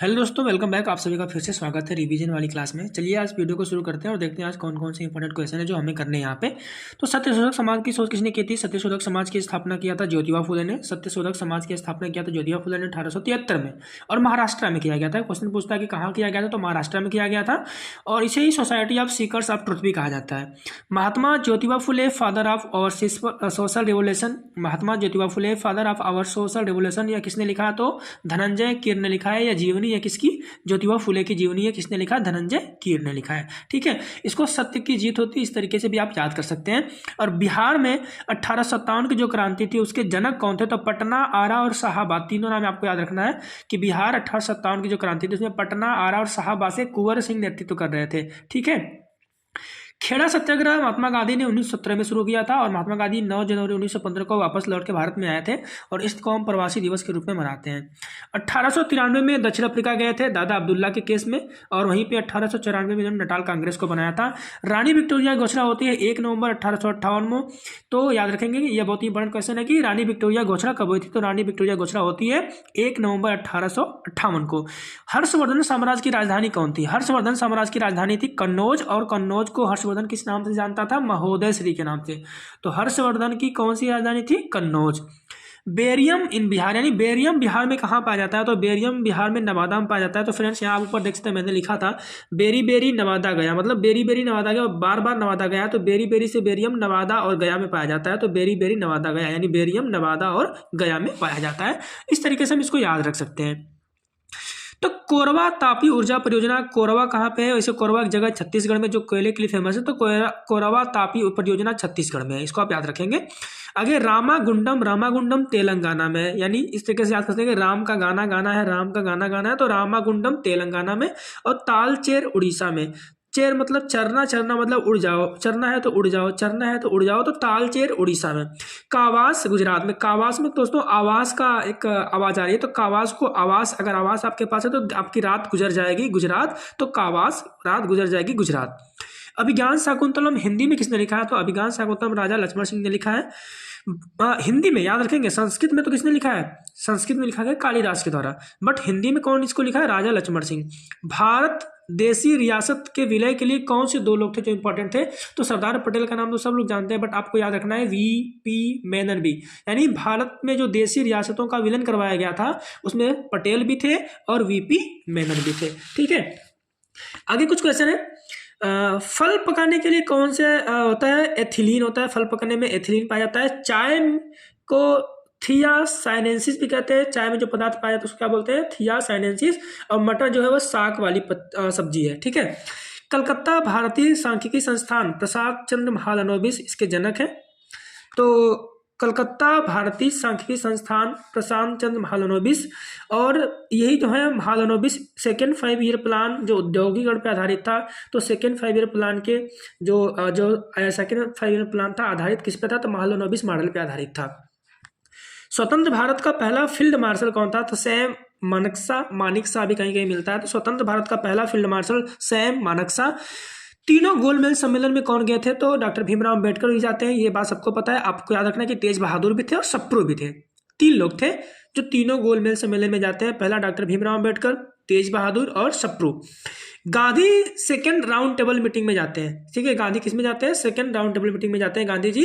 Hello दोस्तों, welcome back. आप सभी का फिर से स्वागत है रिवीजन वाली क्लास में। चलिए आज वीडियो को शुरू करते हैं और देखते हैं आज कौन कौन से इंपॉर्टेंट क्वेश्चन है जो हमें करने हैं यहाँ पे। तो सत्यशोधक समाज की सोच किसने की थी? सत्यशोधक समाज की स्थापना किया था ज्योतिबा फुले ने। सत्यशोधक समाज की स्थापना किया था ज्योतिबा फुले ने 1873 में और महाराष्ट्र में किया गया था। क्वेश्चन पूछता है कि कहाँ किया गया था, तो महाराष्ट्र में किया गया था और इसे ही society of seekers of truth भी कहा जाता है। Mahatma Jyotiba Phule father of our social revolution. Mahatma Jyotiba Phule father of our social revolution या किसने लिखा? तो धनंजय कीर ने लिखा है। या जीवनी है किसकी? ज्योतिबा फुले की जीवनी है। किसने लिखा? धनंजय कीर ने लिखा है। ठीक है, इसको सत्य की जीत होती, इस तरीके से भी आप याद कर सकते हैं। और बिहार में 1857 की जो क्रांति थी उसके जनक कौन थे? तो पटना, आरा और शाहाबाद, तीनों नाम आपको याद रखना है कि बिहार 1857 की जो क्रांति थी उसमें पटना, आरा और शाहाबाद से कुंवर सिंह नेतृत्व कर रहे थे। ठीक है। खेड़ा सत्याग्रह महात्मा गांधी ने 1917 में शुरू किया था और महात्मा गांधी 9 जनवरी 1915 को वापस लौट के भारत में आए थे और इस कौम प्रवासी दिवस के रूप में मनाते हैं। 1893 में दक्षिण अफ्रीका गए थे दादा अब्दुल्ला के केस में और वहीं पे 1894 में उन्होंने नटाल कांग्रेस को बनाया था। रानी विक्टोरिया की घोषणा होती है 1 नवंबर 1858 में। तो याद रखेंगे कि यह बहुत ही इंपॉर्टेंट क्वेश्चन है कि रानी विक्टोरिया घोषणा कब हुई थी? तो रानी विक्टोरिया घोषणा होती है 1 नवंबर 1858 को। हर्षवर्धन साम्राज्य की राजधानी कौन थी? हर्षवर्धन साम्राज्य की राजधानी थी कन्नौज और कन्नौज को हर्षवर्धन किस नाम से जानता था? महोदय श्री के नाम से। तो हर्षवर्धन की कौन सी राजधानी थी? कन्नौज। बेरियम इन बिहार, यानी बेरियम बिहार में कहाँ पाया जाता है? तो बेरियम बिहार में नवादा में पाया जाता है। तो फ्रेंड्स यहाँ ऊपर देख सकते हैं मैंने लिखा था बेरी बेरी नवादा गया, मतलब बेरी बेरी नवादा गया और बार बार नवादा गया। तो बेरी बेरी से बेरियम नवादा और गया में पाया जाता है। तो बेरी बेरी नवादा गया यानी बेरियम नवादा और गया में पाया जाता है। इस तरीके से हम इसको याद रख सकते हैं। तो कोरबा तापी ऊर्जा परियोजना, कोरबा कहाँ पे है? वैसे कोरबा एक जगह छत्तीसगढ़ में जो कोयले के लिए फेमस है। तो कोरबा तापी परियोजना छत्तीसगढ़ में है, इसको आप याद रखेंगे। आगे रामागुंडम, रामागुंडम तेलंगाना में, यानी इस तरीके से याद कर सकते हैं कि राम का गाना गाना है, राम का गाना गाना है। तो रामागुंडम तेलंगाना में और तालचेर उड़ीसा में। चेर मतलब चरना, चरना मतलब उड़ जाओ, चरना है तो उड़ जाओ, चरना है तो उड़ जाओ। तो तालचेर उड़ीसा में। कावास गुजरात में। कावास में दोस्तों आवास का एक आवाज आ रही है, तो कावास को आवास, अगर आवास आपके पास है तो आपकी रात गुजर जाएगी गुजरात। तो कावास रात गुजर जाएगी गुजरात। अभिज्ञान शाकुंतलम हिंदी में किसने लिखा है? तो अभिज्ञान शाकुंतलम राजा लक्ष्मण सिंह ने लिखा है। हिंदी में याद रखेंगे। संस्कृत में तो किसने लिखा है? संस्कृत में लिखा गया कालिदास के द्वारा, बट हिंदी में कौन इसको लिखा है? राजा लक्ष्मण सिंह। भारत देसी रियासत के विलय के लिए कौन से दो लोग थे जो इंपॉर्टेंट थे? तो सरदार पटेल का नाम तो सब लोग जानते हैं, बट आपको याद रखना है वीपी मेनन भी। यानी भारत में जो देसी रियासतों का विलय करवाया गया था उसमें पटेल भी थे और वीपी मेनन भी थे। ठीक है, आगे कुछ क्वेश्चन है। फल पकाने के लिए कौन से होता है? एथिलीन होता है। फल पकाने में एथिलीन पाया जाता है। चाय को थियासाइनेंसिस भी कहते हैं। चाय में जो पदार्थ पाया जाता है उसको क्या बोलते हैं? थियासाइनेंसिस। और मटर जो है वो साग वाली सब्जी है। ठीक है। कलकत्ता भारतीय सांख्यिकी संस्थान, प्रसाद चंद्र महालनोबिस इसके जनक हैं। तो कलकत्ता भारतीय सांख्यिकी संस्थान, प्रशांत चंद्र महालनोबिस। और यही जो है महालनोबिस सेकेंड 5 ईयर प्लान जो औद्योगिकरण पे आधारित था। तो सेकेंड 5 ईयर प्लान के जो सेकेंड 5 ईयर प्लान था आधारित किस पे था? तो महालनोबिस मॉडल पे आधारित था। स्वतंत्र भारत का पहला फील्ड मार्शल कौन था? तो सैम मानेकशॉ, मानेकशॉ भी कहीं कहीं मिलता है। तो स्वतंत्र भारत का पहला फील्ड मार्शल सैम मानेकशॉ। तीनों गोलमेज सम्मेलन में कौन गए थे? तो डॉक्टर भीमराव अम्बेडकर भी जाते हैं, ये बात सबको पता है। आपको याद रखना है कि तेज बहादुर भी थे और सप्रू भी थे। 3 लोग थे जो तीनों गोलमेज सम्मेलन में जाते हैं। पहला डॉक्टर भीमराव अम्बेडकर, तेज बहादुर और Sapru. Gandhi second round table meeting में जाते हैं। ठीक है, गांधी किस में जाते हैं? सेकेंड राउंड टेबल मीटिंग में जाते हैं गांधी जी।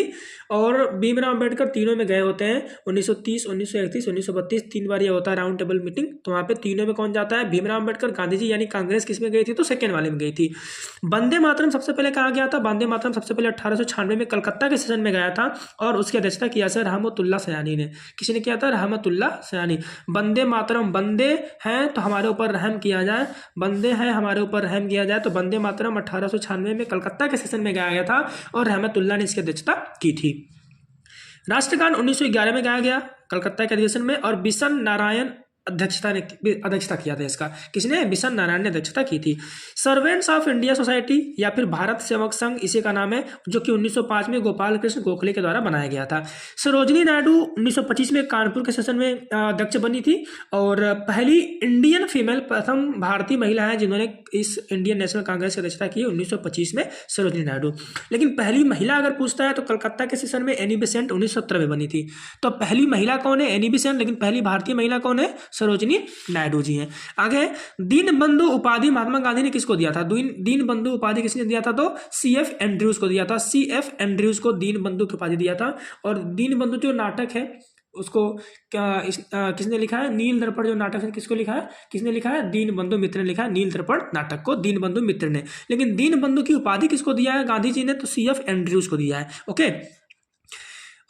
और भीमराव अम्बेडकर तीनों में गए होते हैं। 1930, 1931, 1932 3 बार ये होता है राउंड टेबल मीटिंग। तो वहाँ पे तीनों में कौन जाता है? भीमराव अम्बेडकर, गांधी जी। यानी कांग्रेस किस में गई थी? तो सेकेंड वाले में गई थी। वंदे मातरम सबसे पहले कहाँ गया था? वंदे मातरम सबसे पहले 1896 में कलकत्ता के सेशन में गया था और उसकी अध्यक्षता किया था रहमतुल्लाह सयानी ने। किसी ने किया था? रहमतुल्लाह सयानी। वंदे मातरम, वंदे हैं तो हमारे ऊपर रहम किया जाए, वंदे हैं हमारे ऊपर रहम किया जाए। तो वंदे मातरम 1896 में कलकत्ता के सेशन में गाया गया था और रहमतुल्लाह ने इसकी अध्यक्षता की थी। राष्ट्रगान 1911 में गाया गया कलकत्ता के अधिवेशन में और बिशन नारायण अध्यक्षता किया था इसका। किसने? बिशन नारायण ने अध्यक्षता की थी। सर्वेंट्स ऑफ इंडिया सोसाइटी या फिर भारत सेवक संघ इसी का नाम है, जो कि 1905 में गोपाल कृष्ण गोखले के द्वारा बनाया गया था। सरोजनी नायडू 1925 में कानपुर के सेशन में अध्यक्ष बनी थी और पहली इंडियन फीमेल, प्रथम भारतीय महिला है जिन्होंने इस इंडियन नेशनल कांग्रेस की अध्यक्षता की 1925 में, सरोजनी नायडू। लेकिन पहली महिला अगर पूछता है तो कलकत्ता के सेशन में एनी बेसेंट 1917 में बनी थी। तो पहली महिला कौन है? Annie Besant. लेकिन पहली भारतीय महिला कौन है? सरोजिनी नायडू जी हैं। आगे, दीनबंधु उपाधि महात्मा गांधी ने किसको दिया था? दीनबंधु उपाधि किसने दिया था? तो CF एंड्रयूज को दिया था। CF एंड्रयूज को दीनबंधु की उपाधि दिया था। और दीनबंधु जो नाटक है उसको किसने लिखा है? नील दर्पण जो नाटक है किसको लिखा है? किसने लिखा है? दीनबंधु मित्र ने लिखा है नील दर्पण नाटक को, दीनबंधु मित्र ने। लेकिन दीनबंधु की उपाधि किसको दिया है गांधी जी ने? तो CF एंड्रयूज को दिया है। ओके,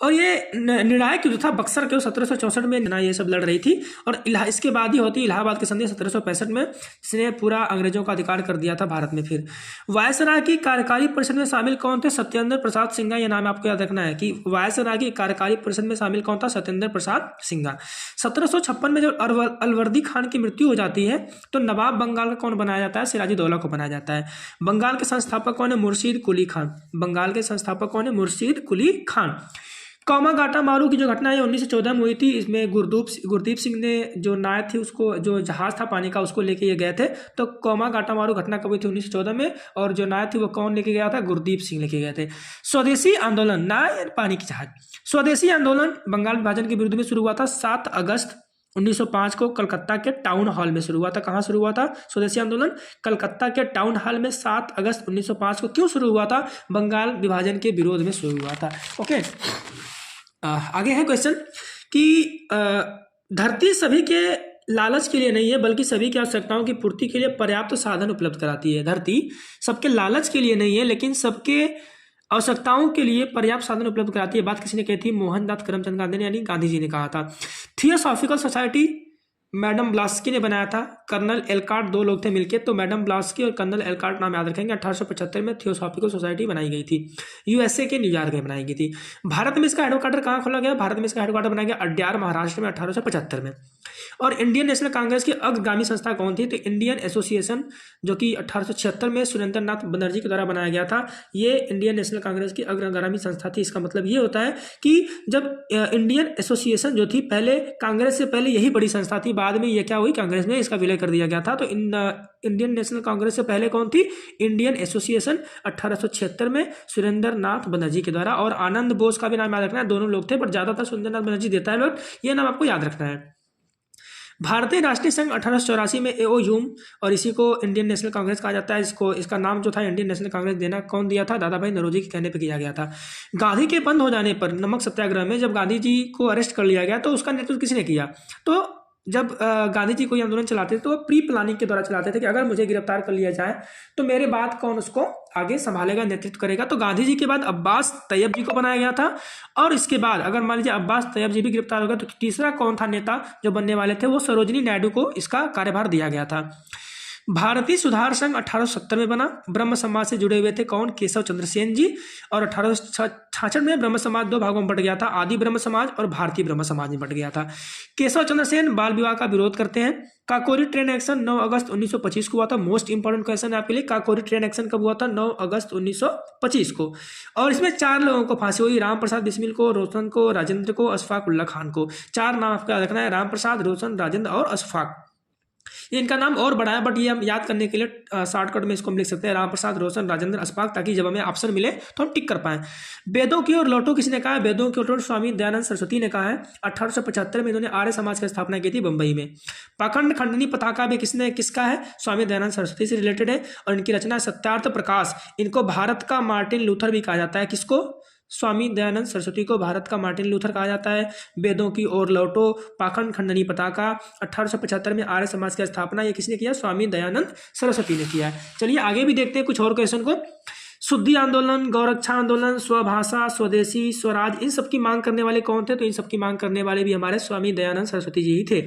और ये निर्णायक युद्ध था बक्सर के 1764 में ये सब लड़ रही थी। और इसके बाद ही होती इलाहाबाद की संधि 1765 में, जिसने पूरा अंग्रेजों का अधिकार कर दिया था भारत में। फिर वायसराय की कार्यकारी परिषद में शामिल कौन थे? सत्येंद्र प्रसाद सिंघा। ये नाम आपको याद रखना है कि वायसराय की कार्यकारी परिषद में शामिल कौन था? सत्येंद्र प्रसाद सिंघा। 1756 में जब अलवर्दी खान की मृत्यु हो जाती है तो नवाब बंगाल का कौन बनाया जाता है? सिराजुद्दौला को बनाया जाता है। बंगाल के संस्थापक कौन है? मुर्शीद कुली खान। बंगाल के संस्थापक कौन है? मुर्शीद कुली खान। कोमागाटा मारू की जो घटना है 1914 में हुई थी। इसमें गुरदीप सिंह ने जो नाव थी उसको, जो जहाज था पानी का, उसको लेके ये गए थे। तो कोमागाटा मारू घटना कब हुई थी? 1914 में। और जो नाव थी वो कौन लेके गया था? गुरदीप सिंह लेके गए थे। स्वदेशी आंदोलन, नाव पानी की जहाज। स्वदेशी आंदोलन बंगाल विभाजन के विरुद्ध में शुरू हुआ था 7 अगस्त 1905 को कलकत्ता के टाउन हॉल में शुरू हुआ था। कहाँ शुरू हुआ था स्वदेशी आंदोलन? कलकत्ता के टाउन हॉल में 7 अगस्त 1905 को। क्यों शुरू हुआ था? बंगाल विभाजन के विरोध में शुरू हुआ था। ओके, आगे है क्वेश्चन कि धरती सभी के लालच के लिए नहीं है बल्कि सभी की आवश्यकताओं की पूर्ति के लिए पर्याप्त साधन उपलब्ध कराती है। धरती सबके लालच के लिए नहीं है लेकिन सबके आवश्यकताओं के लिए पर्याप्त साधन उपलब्ध कराती है। बात किसी ने कही थी? मोहनदास करमचंद गांधी ने, यानी गांधी जी ने कहा था। थियोसॉफिकल सोसाइटी मैडम ब्लास्की ने बनाया था। कर्नल एलकार्ट, 2 लोग थे मिलके, तो मैडम ब्लास्की और कर्नल एलकार्ट नाम याद रखेंगे। 1875 में थियोसॉफिकल सोसाइटी बनाई गई थी। USA के न्यूयॉर्क में बनाई गई थी। भारत में इसका हेडक्वार्टर कहाँ खोला गया? भारत में इसका हेडक्वार्टर बनाया गया अड्यार, महाराष्ट्र में 1875 में। और इंडियन नेशनल कांग्रेस की अग्रगामी संस्था कौन थी? तो इंडियन एसोसिएशन, जो कि 1876 में सुरेंद्र नाथ बनर्जी के द्वारा बनाया गया था। ये इंडियन नेशनल कांग्रेस की अग्रगामी संस्था थी। इसका मतलब ये होता है कि जब इंडियन एसोसिएशन जो थी, पहले कांग्रेस से पहले यही बड़ी संस्था थी, बाद में ये क्या हुई? कांग्रेस में इसका विलय कर दिया गया था। तो इंडियन नेशनल कांग्रेस से पहले कौन थी? इंडियन एसोसिएशन, 1876 में सुरेंद्र नाथ बनर्जी के द्वारा। और आनंद बोस का भी नाम याद रखना है। दोनों लोग थे बट ज्यादातर सुरेंद्र नाथ बनर्जी देता है, बट ये नाम आपको याद रखना है। भारतीय राष्ट्रीय संघ 1884 में AO ह्यूम, और इसी को इंडियन नेशनल कांग्रेस कहा जाता है। इसका नाम जो था इंडियन नेशनल कांग्रेस देना कौन दिया था? दादा भाई नौरोजी के कहने पर किया गया था। गांधी के बंद हो जाने पर नमक सत्याग्रह में जब गांधी जी को अरेस्ट कर लिया गया तो उसका नेतृत्व किसने किया? तो जब गांधी जी कोई आंदोलन चलाते थे तो प्री प्लानिंग के द्वारा चलाते थे कि अगर मुझे गिरफ्तार कर लिया जाए तो मेरे बाद कौन उसको आगे संभालेगा, नेतृत्व करेगा। तो गांधी जी के बाद अब्बास तैयब जी को बनाया गया था। और इसके बाद अगर मान लीजिए अब्बास तैयब जी भी गिरफ्तार हो गए तो तीसरा कौन था नेता जो बनने वाले थे? वो सरोजिनी नायडू को इसका कार्यभार दिया गया था। भारतीय सुधार संघ 1870 में बना। ब्रह्म समाज से जुड़े हुए थे कौन? केशव चंद्र सेन जी। और 1866 में ब्रह्म समाज 2 भागों में बंट गया था, आदि ब्रह्म समाज और भारतीय ब्रह्म समाज में बंट गया था। केशव चंद्र सेन बाल विवाह का विरोध करते हैं। काकोरी ट्रेन एक्शन 9 अगस्त 1925 को हुआ था। मोस्ट इंपॉर्टेंट क्वेश्चन है आपके लिए, काकोरी ट्रेन एक्शन कब हुआ था? 9 अगस्त 1925 को। और इसमें 4 लोगों को फांसी हुई, राम प्रसाद बिस्मिल को, रोशन को, राजेंद्र को, अशफाक उल्ला खान को। 4 नाम आपको याद रखना है, राम प्रसाद, रोशन, राजेंद्र और अशफाक। ये इनका नाम और बड़ा है बट ये हम याद करने के लिए शॉर्टकट में इसको हम लिख सकते हैं, राम प्रसाद, रोशन, राजेंद्र, अशफाक, ताकि जब हमें ऑप्शन मिले तो हम टिक कर पाएं। वेदों की ओर लौटो किसने कहा है? वेदों की ओर लौटो स्वामी दयानंद सरस्वती ने कहा है। 1875 में इन्होंने आर्य समाज की स्थापना की थी बंबई में। पाखंड खंडनी पताका भी किसका है? स्वामी दयानंद सरस्वती से रिलेटेड है। और इनकी रचना सत्यार्थ प्रकाश, इनको भारत का मार्टिन लूथर भी कहा जाता है। किसको? स्वामी दयानंद सरस्वती को भारत का मार्टिन लूथर कहा जाता है। वेदों की ओर लौटो, पाखंड खंडनी पताका, 1875 में आर्य समाज की स्थापना, ये किसने किया? स्वामी दयानंद सरस्वती ने किया है। चलिए आगे भी देखते हैं कुछ और क्वेश्चन को। शुद्धि आंदोलन, गौरक्षा आंदोलन, स्वभाषा, स्वदेशी, स्वराज, इन सब की मांग करने वाले कौन थे? तो इन सब की मांग करने वाले भी हमारे स्वामी दयानंद सरस्वती जी ही थे।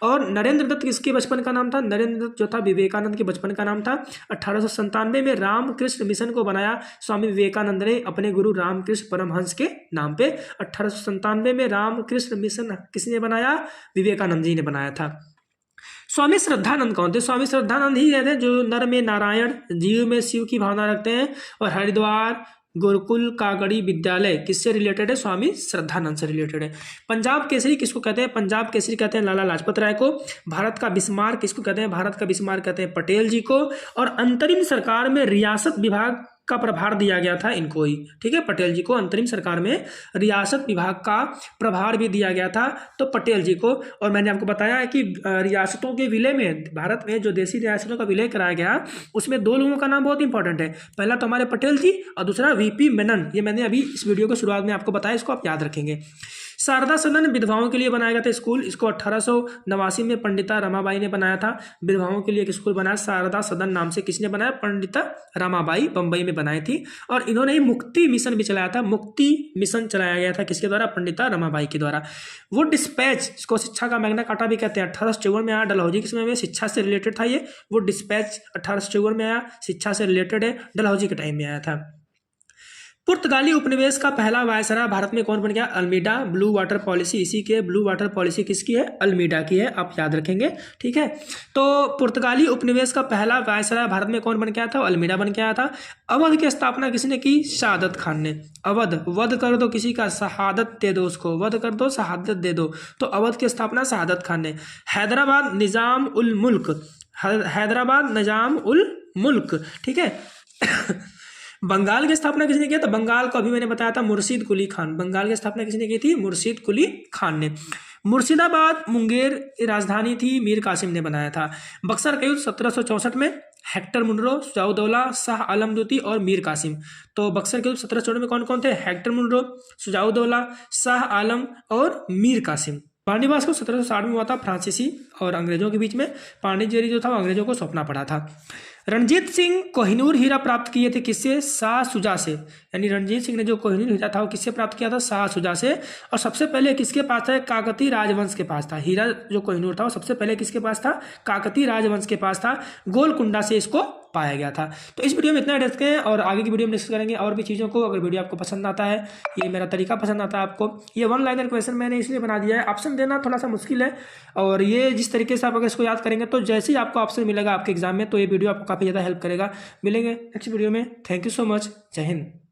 और नरेंद्र दत्त किसके बचपन का नाम था? नरेंद्र दत्त जो था विवेकानंद के बचपन का नाम था। 1897 में रामकृष्ण मिशन को बनाया स्वामी विवेकानंद ने अपने गुरु रामकृष्ण परमहंस के नाम पे। 1897 में रामकृष्ण मिशन किसने बनाया? विवेकानंद जी ने बनाया था। स्वामी श्रद्धानंद कौन थे? स्वामी श्रद्धानंद ही रहते हैं जो नर में नारायण, जीव में शिव की भावना रखते हैं। और हरिद्वार, गुरुकुल, कागड़ी विद्यालय किससे रिलेटेड है? स्वामी श्रद्धानंद से रिलेटेड है। पंजाब केसरी किसको कहते हैं? पंजाब केसरी कहते हैं लाला लाजपत राय को। भारत का बिस्मार्क किसको कहते हैं? भारत का बिस्मार्क कहते हैं पटेल जी को। और अंतरिम सरकार में रियासत विभाग का प्रभार दिया गया था इनको ही, ठीक है, पटेल जी को। अंतरिम सरकार में रियासत विभाग का प्रभार भी दिया गया था तो पटेल जी को। और मैंने आपको बताया है कि रियासतों के विलय में, भारत में जो देशी रियासतों का विलय कराया गया, उसमें दो लोगों का नाम बहुत इंपॉर्टेंट है। पहला तो हमारे पटेल जी और दूसरा वीपी मेनन। ये मैंने अभी इस वीडियो के शुरुआत में आपको बताया, इसको आप याद रखेंगे। शारदा सदन विधवाओं के लिए बनाया गया था स्कूल। इसको 1889 में पंडिता रमाबाई ने बनाया था। विधवाओं के लिए एक स्कूल बनाया शारदा सदन नाम से। किसने बनाया? पंडिता रमाबाई बम्बई में बनाई थी। और इन्होंने ही मुक्ति मिशन भी चलाया था। मुक्ति मिशन चलाया गया था किसके द्वारा? पंडिता रमाबाई के द्वारा। वो डिस्पैच, इसको शिक्षा का मैग्ना कार्टा भी कहते हैं, 1854 में आया। डलहौजी के समय में शिक्षा से रिलेटेड था ये। वो डिस्पैच 1854 में आया, शिक्षा से रिलेटेड है, डलहौजी के टाइम में आया था। पुर्तगाली उपनिवेश का पहला वायसराय भारत में कौन बन गया? अल्मीडा। ब्लू वाटर पॉलिसी इसी की है। ब्लू वाटर पॉलिसी किसकी है? अल्मीडा की है, आप याद रखेंगे, ठीक है। तो पुर्तगाली उपनिवेश का पहला वायसराय भारत में कौन बन के आया था? अल्मीडा बन के आया था। अवध की स्थापना किसने की? शहादत खान ने। अवध, वध कर दो किसी का, शहादत दे दो उसको, वध कर दो शहादत दे दो। तो अवध की स्थापना शहादत खान ने। हैदराबाद निजाम उल मुल्क, हैदराबाद निजाम उल मुल्क, ठीक है। बंगाल की स्थापना किसने किया था? बंगाल को अभी मैंने बताया था मुर्शीद कुली खान। बंगाल की स्थापना किसने की थी? मुर्शीद कुली खान ने। मुर्शिदाबाद मुंगेर राजधानी थी, मीर कासिम ने बनाया था। बक्सर का युद्ध 1764 में हेक्टर मुनरो, सुजाउद्दौला, शाह आलम द्वितीय और मीर कासिम। तो बक्सर के युद्ध 1764 में कौन कौन थे? हेक्टर मुनरो, सुजाउद्दौला, शाह आलम और मीर कासिम। पांडीवास को 1760 में हुआ था, फ्रांसीसी और अंग्रेजों के बीच में। पांडिचेरी जो था वो अंग्रेजों को सौंपना पड़ा था। रणजीत सिंह कोहिनूर हीरा प्राप्त किए थे किससे? शाह शुजा से। यानी रणजीत सिंह ने जो कोहिनूर हीरा था वो किससे प्राप्त किया था? शाह शुजा से। और सबसे पहले किसके पास था? काकतीय राजवंश के पास था। हीरा जो कोहिनूर था वो सबसे पहले किसके पास था? काकतीय राजवंश के पास था। गोलकुंडा से इसको पाया गया था। तो इस वीडियो में इतना रखते हैं और आगे की वीडियो में डिस्कस करेंगे और भी चीज़ों को। अगर वीडियो आपको पसंद आता है, ये मेरा तरीका पसंद आता है आपको, ये वन लाइनर क्वेश्चन मैंने इसलिए बना दिया है, ऑप्शन देना थोड़ा सा मुश्किल है। और ये जिस तरीके से आप अगर इसको याद करेंगे तो जैसे ही आपको ऑप्शन मिलेगा आपके एग्जाम में, तो ये वीडियो आपको काफ़ी ज़्यादा हेल्प करेगा। मिलेंगे नेक्स्ट वीडियो में। Thank you so much. जय हिंद।